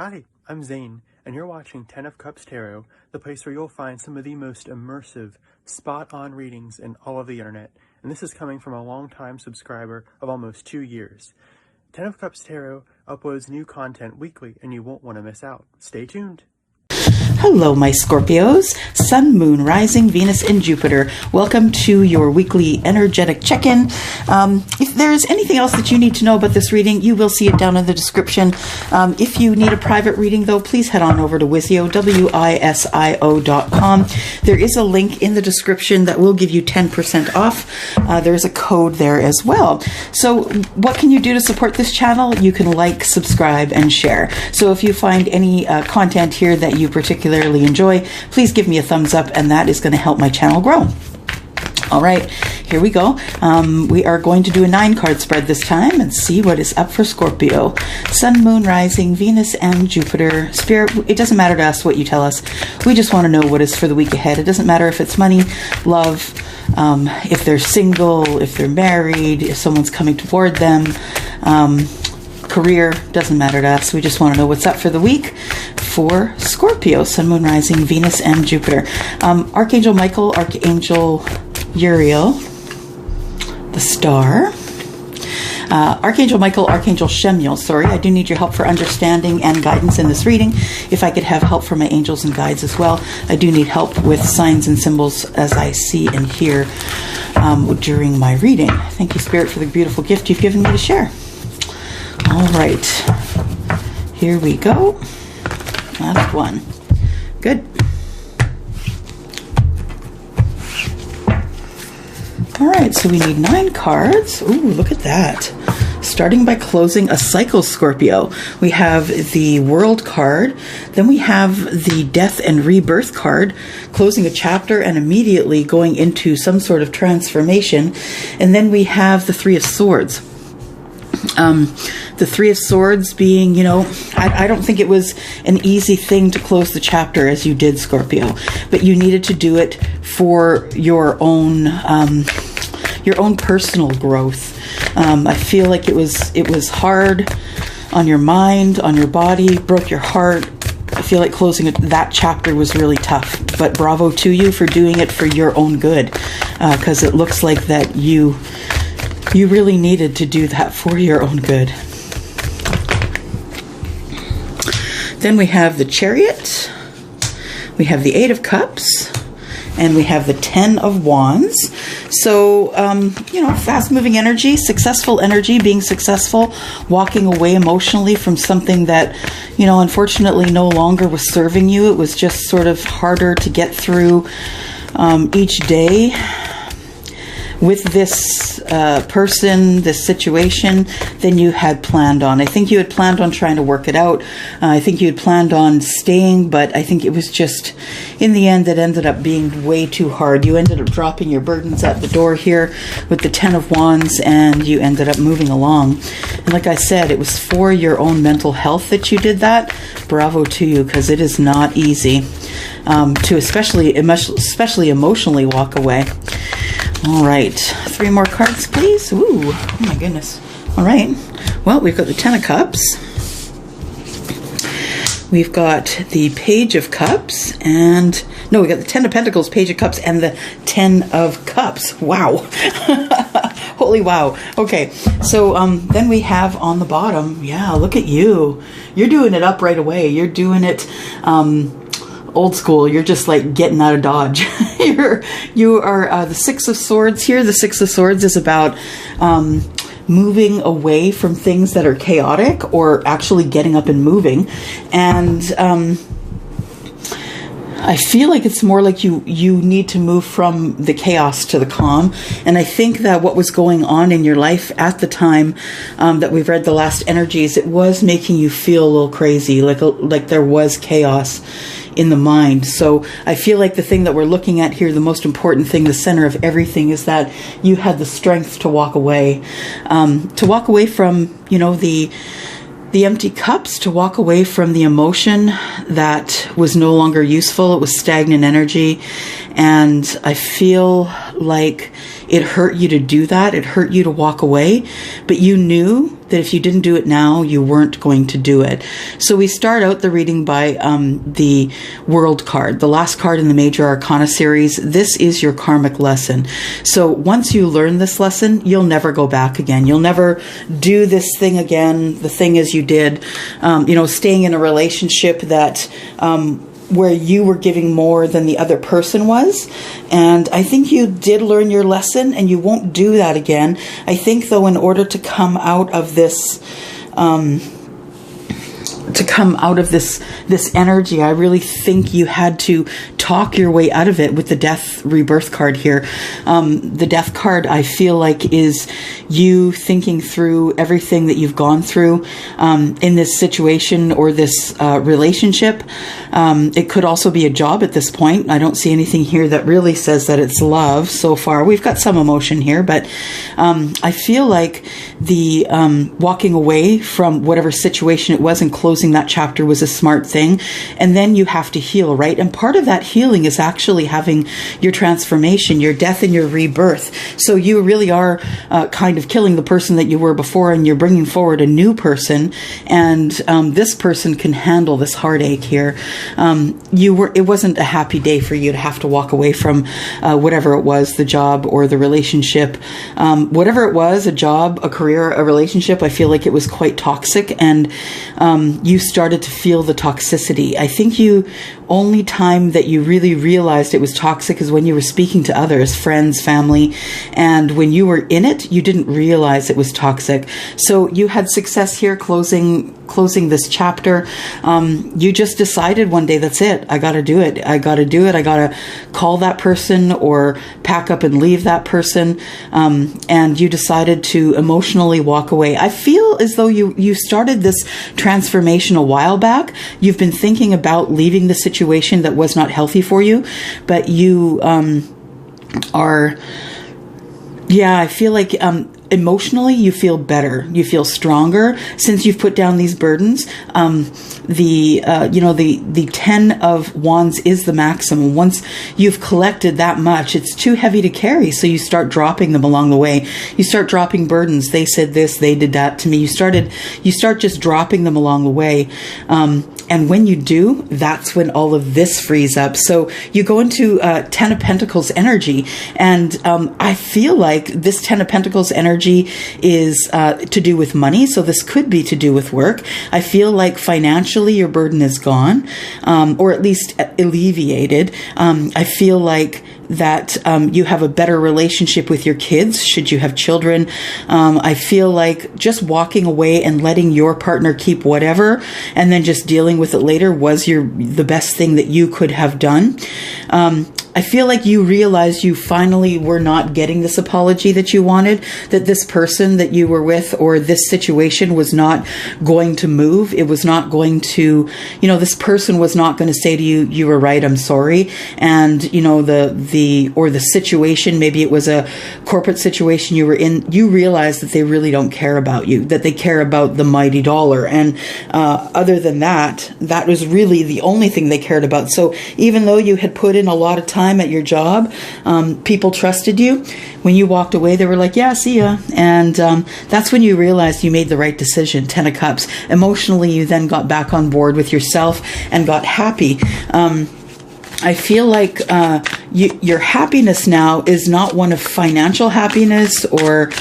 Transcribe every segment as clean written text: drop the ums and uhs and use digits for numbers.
Hi, I'm Zane, and you're watching 10 of Cups Tarot, the place where you'll find some of the most immersive, spot-on readings in all of the internet. And this is coming from a long-time subscriber of almost 2 years. 10 of Cups Tarot uploads new content weekly, and you won't want to miss out. Stay tuned. Hello, my Scorpios, Sun, Moon, Rising, Venus, and Jupiter. Welcome to your weekly energetic check-in. If there's anything else that you need to know about this reading, you will see it down in the description. If you need a private reading, though, please head on over to WISIO, WISIO.com. There is a link in the description that will give you 10% off. There's a code there as well. So what can you do to support this channel? You can like, subscribe, and share. So if you find any content here that you particularly enjoy, please give me a thumbs up, and that is going to help my channel grow. All right, here we go. We are going to do a 9-card spread this time and see what is up for Scorpio. Sun, Moon, Rising, Venus, and Jupiter. Spirit, it doesn't matter to us what you tell us. We just want to know what is for the week ahead. It doesn't matter if it's money, love, if they're single, if they're married, if someone's coming toward them, career, doesn't matter to us. We just want to know what's up for the week for Scorpio, Sun, Moon, Rising, Venus, and Jupiter. Archangel Michael, Archangel Uriel, the star. Archangel Michael, Archangel Chamuel, sorry, I do need your help for understanding and guidance in this reading. If I could have help from my angels and guides as well. I do need help with signs and symbols as I see and hear during my reading. Thank you, Spirit, for the beautiful gift you've given me to share. All right, here we go. Last one. Good. All right, so we need 9 cards. Ooh, look at that. Starting by closing a cycle, Scorpio. We have the World card. Then we have the Death and Rebirth card, closing a chapter and immediately going into some sort of transformation. And then we have the Three of Swords. The Three of Swords being, you know, I don't think it was an easy thing to close the chapter as you did, Scorpio, but you needed to do it for your own personal growth. I feel like it was hard on your mind, on your body, broke your heart. I feel like closing that chapter was really tough, but bravo to you for doing it for your own good, because it looks like that you really needed to do that for your own good. Then we have the Chariot, we have the 8 of Cups, and we have the 10 of Wands. So, you know, fast-moving energy, successful energy, being successful, walking away emotionally from something that, you know, unfortunately no longer was serving you. It was just sort of harder to get through each day with this person, this situation, than you had planned on. I think you had planned on trying to work it out. I think you had planned on staying, but I think it was just, in the end, it ended up being way too hard. You ended up dropping your burdens at the door here with the 10 of Wands, and you ended up moving along. And like I said, it was for your own mental health that you did that. Bravo to you, because it is not easy to especially emotionally walk away. All right, 3 more cards, please. Ooh, oh my goodness. All right, well, we've got the 10 of Cups. We've got the Page of Cups, and no, we got the 10 of Pentacles, Page of Cups, and the 10 of Cups. Wow. Holy wow. Okay, so then we have on the bottom, yeah, look at you. You're doing it up right away. You're doing it old school. You're just like getting out of Dodge. You are the 6 of Swords here. The 6 of Swords is about moving away from things that are chaotic, or actually getting up and moving. And I feel like it's more like you need to move from the chaos to the calm. And I think that what was going on in your life at the time that we've read the last energies, it was making you feel a little crazy, like there was chaos in the mind. So I feel like the thing that we're looking at here, the most important thing, the center of everything, is that you had the strength to walk away from, you know, the empty cups, to walk away from the emotion that was no longer useful. It was stagnant energy. And I feel like it hurt you to do that. It hurt you to walk away, but you knew that if you didn't do it now, you weren't going to do it. So we start out the reading by the World card, the last card in the Major Arcana series. This is your karmic lesson. So once you learn this lesson, you'll never go back again. You'll never do this thing again. The thing is, you did, staying in a relationship that where you were giving more than the other person was. And I think you did learn your lesson, and you won't do that again. I think, though, in order to come out of this, this energy, I really think you had to talk your way out of it with the Death Rebirth card here. The Death card, I feel like, is you thinking through everything that you've gone through in this situation or this relationship. It could also be a job at this point. I don't see anything here that really says that it's love so far. We've got some emotion here, but I feel like the walking away from whatever situation it was and closing that chapter was a smart thing. And then you have to heal, right? And part of that healing is actually having your transformation, your death and your rebirth. So you really are kind of killing the person that you were before, and you're bringing forward a new person. And this person can handle this heartache here. It wasn't a happy day for you to have to walk away from whatever it was, the job or the relationship. Whatever it was, a job, a career, a relationship, I feel like it was quite toxic, and you started to feel the toxicity. I think only time that you really realized it was toxic is when you were speaking to others, friends, family, and when you were in it, you didn't realize it was toxic. So you had success here closing this chapter. You just decided one day, that's it. I got to do it. I got to call that person or pack up and leave that person. And you decided to emotionally walk away. I feel as though you started this transformation a while back. You've been thinking about leaving the situation that was not healthy for you, but you I feel like emotionally you feel better, you feel stronger since you've put down these burdens. The 10 of Wands is the maximum. Once you've collected that much, it's too heavy to carry, so you start dropping them along the way. You start dropping burdens. They said this, they did that to me. You start just dropping them along the way. And when you do, that's when all of this frees up. So you go into 10 of Pentacles energy. And I feel like this 10 of Pentacles energy is to do with money. So this could be to do with work. I feel like financially your burden is gone, or at least alleviated. I feel like that you have a better relationship with your kids, should you have children. I feel like just walking away and letting your partner keep whatever and then just dealing with it later was the best thing that you could have done. I feel like you realized you finally were not getting this apology that you wanted, that this person that you were with or this situation was not going to move. It was not going to, this person was not going to say to you, you were right, I'm sorry. And, the situation, maybe it was a corporate situation you were in, you realized that they really don't care about you, that they care about the mighty dollar. And other than that, that was really the only thing they cared about. So even though you had put in a lot of time at your job, people trusted you. When you walked away, they were like, yeah, see ya. And that's when you realized you made the right decision. 10 of Cups. Emotionally, you then got back on board with yourself and got happy. I feel like your happiness now is not one of financial happiness or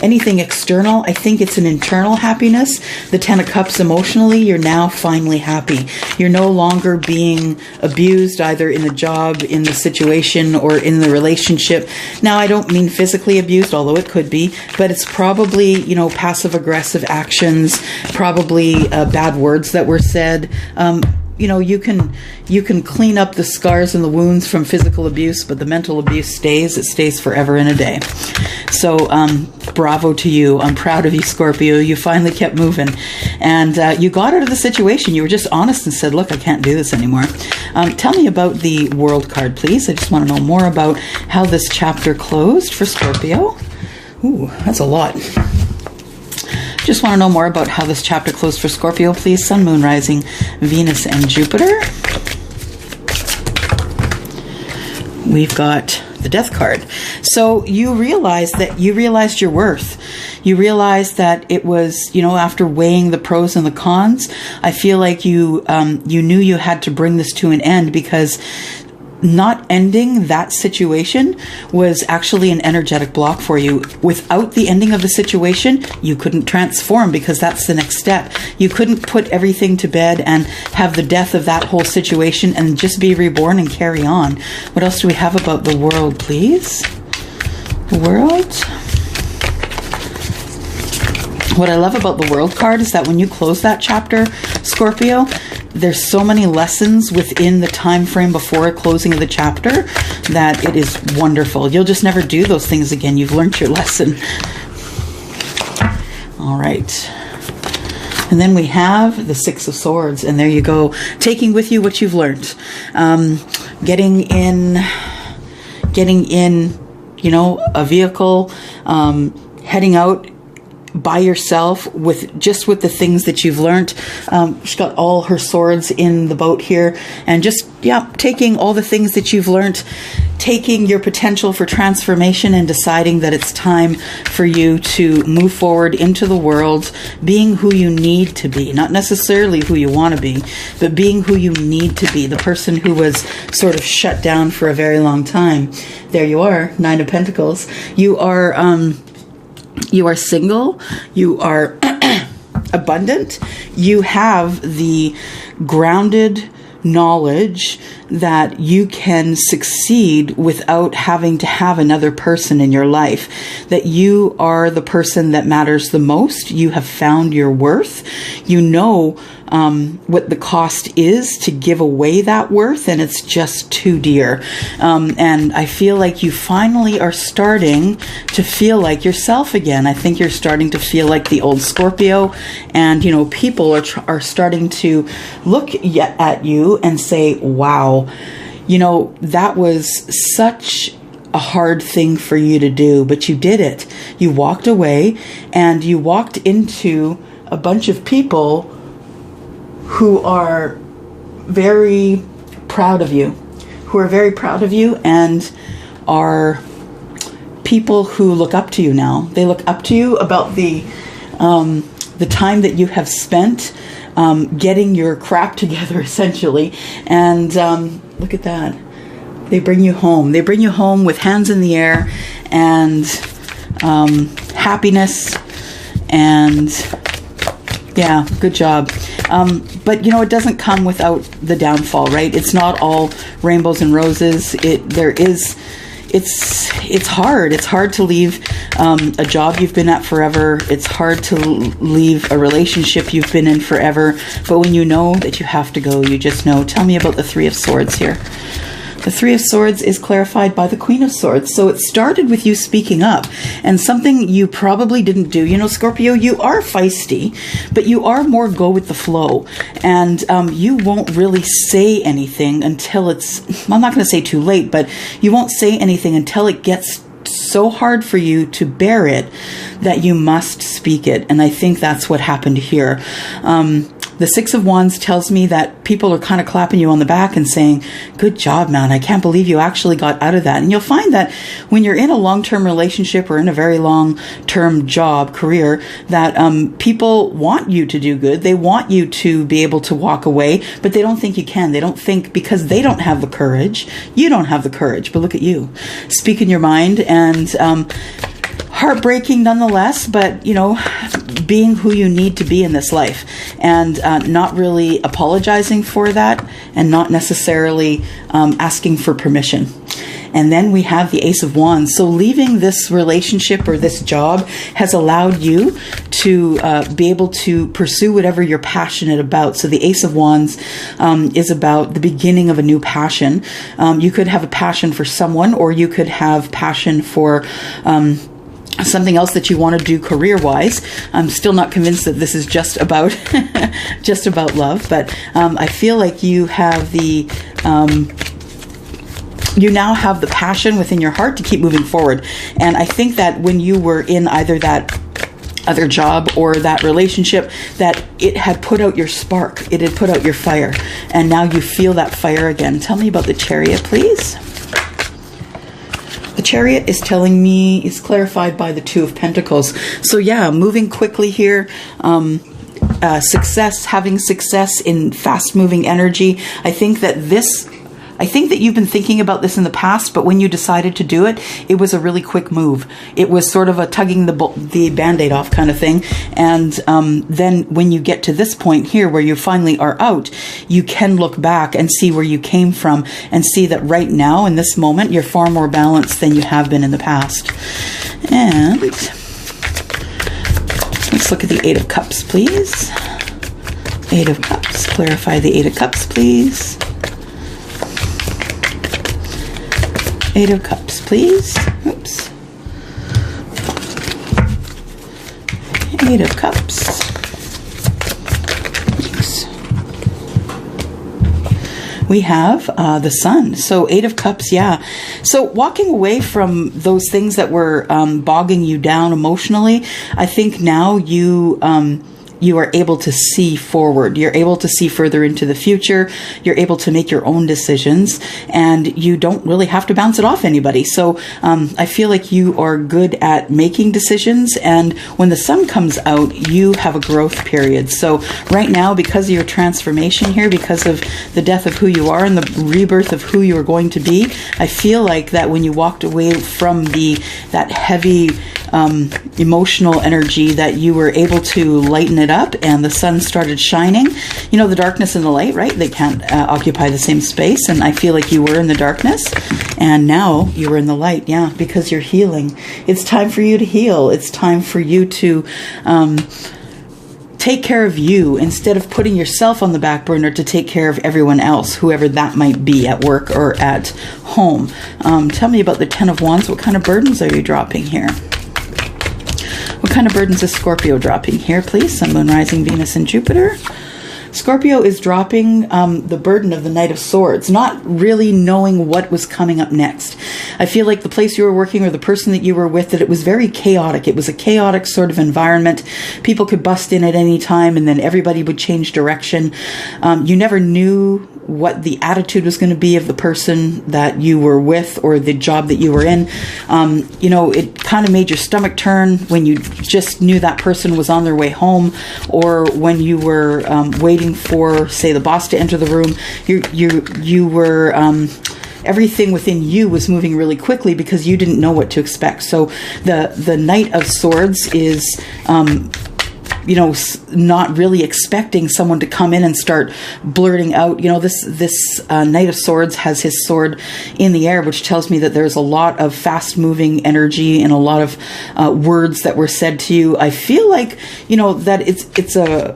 anything external. I think it's an internal happiness. The 10 of Cups emotionally, you're now finally happy. You're no longer being abused either in the job, in the situation, or in the relationship. Now, I don't mean physically abused, although it could be, but it's probably, passive-aggressive actions, probably bad words that were said. You can clean up the scars and the wounds from physical abuse, but the mental abuse stays. It stays forever and a day. So bravo to you. I'm proud of you, Scorpio. You finally kept moving. And you got out of the situation. You were just honest and said, look, I can't do this anymore. Tell me about the World card, please. I just want to know more about how this chapter closed for Scorpio. Ooh, that's a lot. Just want to know more about how this chapter closed for Scorpio, please. Sun, Moon, Rising, Venus, and Jupiter. we've got the Death card. So you realized your worth. You realized that it was, after weighing the pros and the cons, I feel like you knew you had to bring this to an end, because not ending that situation was actually an energetic block for you. Without the ending of the situation, you couldn't transform, because that's the next step. You couldn't put everything to bed and have the death of that whole situation and just be reborn and carry on. What else do we have about the world, please? The world. What I love about the World card is that when you close that chapter, Scorpio, there's so many lessons within the time frame before closing of the chapter that it is wonderful. You'll just never do those things again. You've learned your lesson. All right. And then we have the Six of Swords, and there you go. Taking with you what you've learned. Getting in, a vehicle, heading out by yourself with the things that you've learned. She's got all her swords in the boat here, and just taking all the things that you've learned, taking your potential for transformation and deciding that it's time for you to move forward into the world, being who you need to be, not necessarily who you want to be, but being who you need to be, the person who was sort of shut down for a very long time. There you are, Nine of Pentacles. You are single, you are abundant, you have the grounded knowledge that you can succeed without having to have another person in your life, that you are the person that matters the most. You have found your worth. You know what the cost is to give away that worth, and it's just too dear. And I feel like you finally are starting to feel like yourself again. I think you're starting to feel like the old Scorpio, and people are starting to look at you and say, wow, that was such a hard thing for you to do, but you did it. You walked away, and you walked into a bunch of people who are very proud of you, and are people who look up to you now. They look up to you about the time that you have spent getting your crap together, essentially. And look at that. They bring you home. They bring you home with hands in the air and happiness, and yeah, good job. But it doesn't come without the downfall, right? It's not all rainbows and roses. It's hard. It's hard to leave a job you've been at forever. It's hard to leave a relationship you've been in forever. But when you know that you have to go, you just know. Tell me about the Three of Swords here. The Three of Swords is clarified by the Queen of Swords. So it started with you speaking up, and something you probably didn't do. Scorpio, you are feisty, but you are more go with the flow. And you won't really say anything until it's, I'm not going to say too late, but you won't say anything until it gets so hard for you to bear it that you must speak it. And I think that's what happened here. The Six of Wands tells me that people are kind of clapping you on the back and saying, good job, man. I can't believe you actually got out of that. And you'll find that when you're in a long-term relationship or in a very long-term job, career, that people want you to do good. They want you to be able to walk away, but they don't think you can. They don't think, because they don't have the courage. You don't have the courage, but look at you. Speaking your mind, and heartbreaking nonetheless, but being who you need to be in this life, and not really apologizing for that, and not necessarily asking for permission. And then we have the Ace of Wands. So leaving this relationship or this job has allowed you to be able to pursue whatever you're passionate about. So the Ace of Wands is about the beginning of a new passion. You could have a passion for someone, or you could have passion for something else that you want to do career-wise. I'm still not convinced that this is just about just about love, but I feel like you have the you now have the passion within your heart to keep moving forward. And I think that when you were in either that other job or that relationship, that it had put out your spark, it had put out your fire, and now you feel that fire again. Tell me about the Chariot, please. Chariot is telling me, is clarified by the Two of Pentacles. So yeah, moving quickly here. Success, having success in fast-moving energy. I think that you've been thinking about this in the past, but when you decided to do it, it was a really quick move. It was sort of a tugging the Band-Aid off kind of thing. And then when you get to this point here where you finally are out, you can look back and see where you came from and see that right now, in this moment, you're far more balanced than you have been in the past. And let's look at the Eight of Cups, please. Eight of Cups. Clarify the Eight of Cups, please. Eight of Cups, please. Oops. Eight of Cups. Oops. We have the Sun. So Eight of Cups, yeah. So walking away from those things that were bogging you down emotionally, I think now you are able to see forward. You're able to see further into the future. You're able to make your own decisions, and you don't really have to bounce it off anybody. So I feel like you are good at making decisions, and when the Sun comes out, you have a growth period. So right now, because of your transformation here, because of the death of who you are and the rebirth of who you are going to be, I feel like that when you walked away from that heavy emotional energy, that you were able to lighten it up, and the Sun started shining. You know, the darkness and the light, right? They can't occupy the same space, and I feel like you were in the darkness, and now you were in the light, yeah, because you're healing. It's time for you to heal. It's time for you to take care of you instead of putting yourself on the back burner to take care of everyone else, whoever that might be, at work or at home. Tell me about the Ten of Wands. What kind of burdens are you dropping here? What kind of burdens is Scorpio dropping here, please? Sun, Moon, Rising, Venus, and Jupiter. Scorpio is dropping the burden of the Knight of Swords, not really knowing what was coming up next. I feel like the place you were working or the person that you were with, that it was very chaotic. It was a chaotic sort of environment. People could bust in at any time, and then everybody would change direction. You never knew what the attitude was going to be of the person that you were with or the job that you were in. You know, it kind of made your stomach turn when you just knew that person was on their way home, or when you were waiting for, say, the boss to enter the room. You were everything within you was moving really quickly because you didn't know what to expect. So the Knight of Swords is you know, not really expecting someone to come in and start blurting out. You know, this Knight of Swords has his sword in the air, which tells me that there's a lot of fast-moving energy and a lot of words that were said to you. I feel like, you know, that it's a...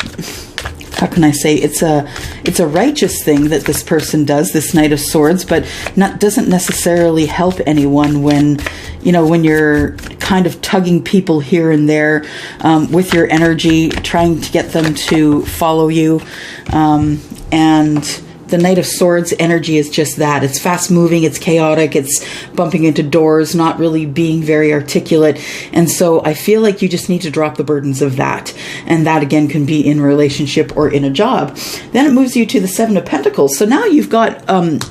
how can I say, it's a righteous thing that this person does, this Knight of Swords, but doesn't necessarily help anyone when, you know, when you're kind of tugging people here and there with your energy, trying to get them to follow you. And the Knight of Swords energy is just that. It's fast moving, it's chaotic, it's bumping into doors, not really being very articulate. And so I feel like you just need to drop the burdens of that. And that again can be in a relationship or in a job. Then it moves you to the Seven of Pentacles. So now you've got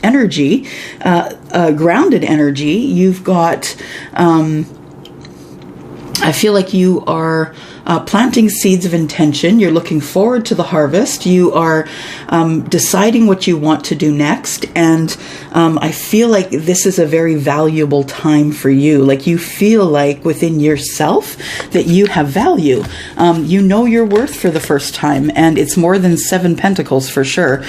energy, grounded energy. You've got, I feel like you are planting seeds of intention. You're looking forward to the harvest. You are deciding what you want to do next. And I feel like this is a very valuable time for you. Like you feel like within yourself that you have value. You know your worth for the first time. And it's more than Seven Pentacles for sure.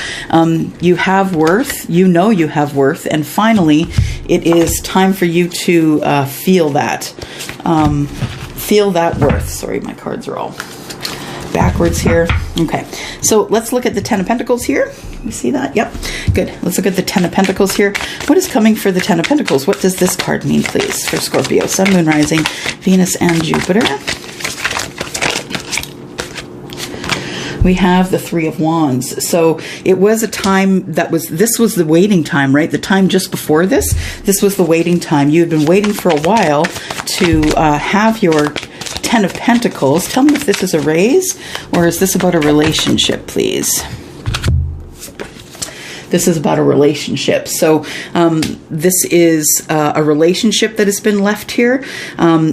You have worth. You know you have worth. And finally, it is time for you to feel that. Feel that worth. Sorry, my cards are all backwards here. Okay, so let's look at the Ten of Pentacles here. You see that? Yep, good. Let's look at the Ten of Pentacles here. What is coming for the Ten of Pentacles? What does this card mean, please, for Scorpio, Sun, Moon, Rising, Venus, and Jupiter? We have the Three of Wands. So it was a time that this was the waiting time, right? The time just before this was the waiting time. You had been waiting for a while to have your Ten of Pentacles. Tell me if this is a raise or is this about a relationship, please? This is about a relationship. So this is a relationship that has been left here.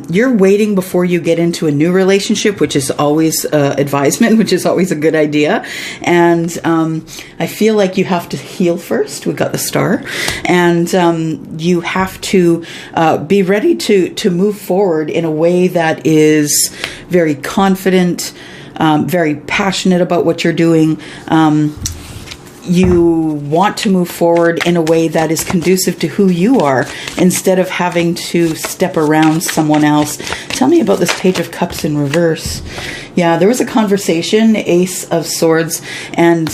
You're waiting before you get into a new relationship, which is always advisement, which is always a good idea. And I feel like you have to heal first. We got the star. And you have to be ready to move forward in a way that is very confident, very passionate about what you're doing. You want to move forward in a way that is conducive to who you are, instead of having to step around someone else. Tell me about this Page of Cups in reverse. Yeah, there was a conversation, Ace of Swords, and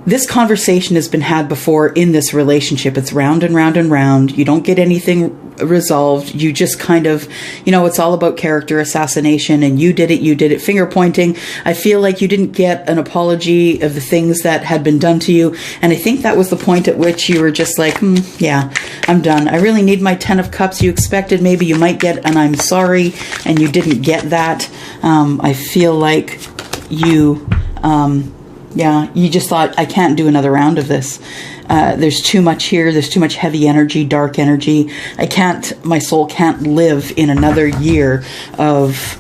this conversation has been had before in this relationship. It's round and round and round. You don't get anything resolved. You just kind of, it's all about character assassination, and you did it, finger pointing. I feel like you didn't get an apology of the things that had been done to you. And I think that was the point at which you were just like, yeah, I'm done. I really need my 10 of Cups. You expected maybe you might get an I'm sorry, and you didn't get that. I feel like you... yeah, you just thought, I can't do another round of this. There's too much here. There's too much heavy energy, dark energy. My soul can't live in another year of,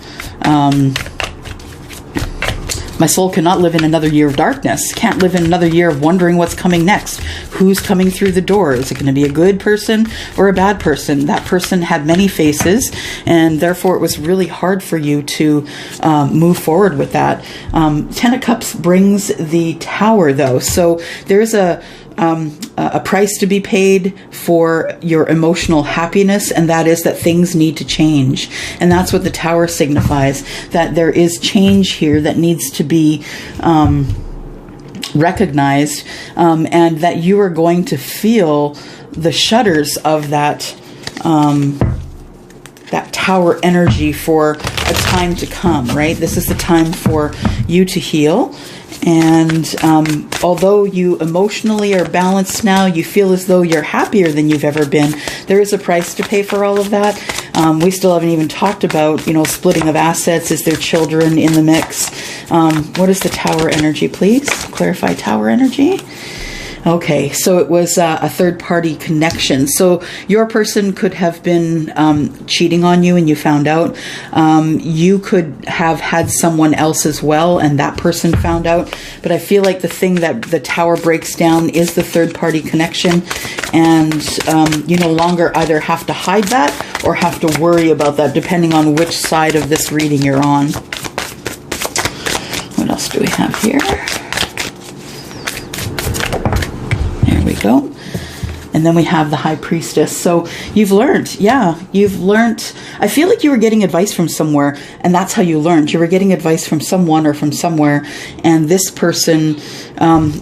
my soul cannot live in another year of darkness. Can't live in another year of wondering what's coming next. Who's coming through the door? Is it going to be a good person or a bad person? That person had many faces, and therefore it was really hard for you to move forward with that. 10 of Cups brings the Tower, though. So there's a price to be paid for your emotional happiness, and that is that things need to change. And that's what the Tower signifies, that there is change here that needs to be recognized, and that you are going to feel the shudders of that Tower energy for a time to come, right? This is the time for you to heal. And although you emotionally are balanced now, you feel as though you're happier than you've ever been. There is a price to pay for all of that. We still haven't even talked about, splitting of assets. Is there children in the mix? What is the Tower energy, please? Clarify Tower energy. Okay, so it was a third-party connection. So your person could have been cheating on you and you found out. You could have had someone else as well and that person found out. But I feel like the thing that the Tower breaks down is the third-party connection. And you no longer either have to hide that or have to worry about that, depending on which side of this reading you're on. What else do we have here? We go. And then we have the High Priestess. So you've learned. I feel like you were getting advice from somewhere, and that's how you learned. You were getting advice from someone or from somewhere, and this person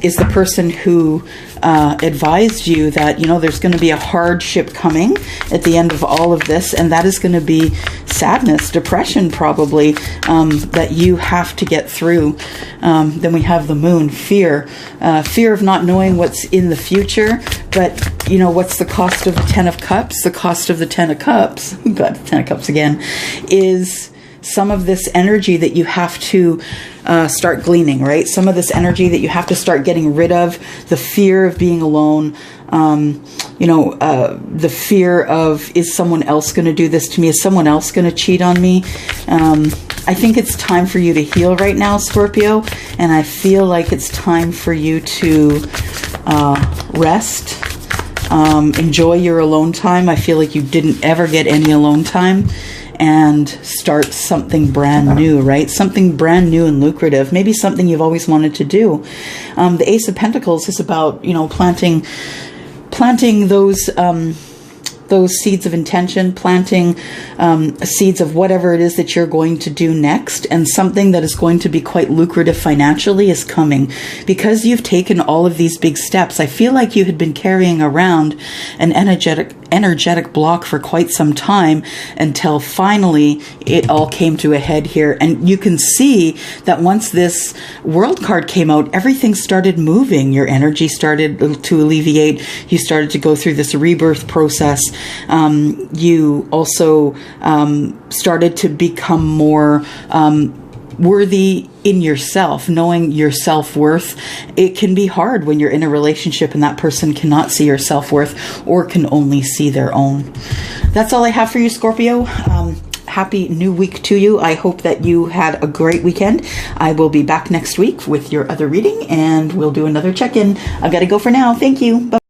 is the person who advised you that, there's going to be a hardship coming at the end of all of this, and that is going to be sadness, depression probably, that you have to get through. Then we have the Moon, fear of not knowing what's in the future, but what's the cost of the 10 of Cups? The cost of the 10 of Cups, got the 10 of Cups again, is some of this energy that you have to start gleaning, right? Some of this energy that you have to start getting rid of, the fear of being alone, the fear of, is someone else going to do this to me? Is someone else going to cheat on me? I think it's time for you to heal right now, Scorpio, and I feel like it's time for you to rest, enjoy your alone time. I feel like you didn't ever get any alone time. And start something brand new, right? Something brand new and lucrative. Maybe something you've always wanted to do. The Ace of Pentacles is about, planting those seeds of intention, planting seeds of whatever it is that you're going to do next, and something that is going to be quite lucrative financially is coming. Because you've taken all of these big steps, I feel like you had been carrying around an energetic block for quite some time until finally it all came to a head here. And you can see that once this World card came out, everything started moving. Your energy started to alleviate. You started to go through this rebirth process. You also started to become more worthy in yourself, knowing your self-worth. It can be hard when you're in a relationship and that person cannot see your self-worth or can only see their own. That's all I have for you, Scorpio. Happy new week to you. I hope that you had a great weekend. I will be back next week with your other reading and we'll do another check-in. I've got to go for now. Thank you. Bye.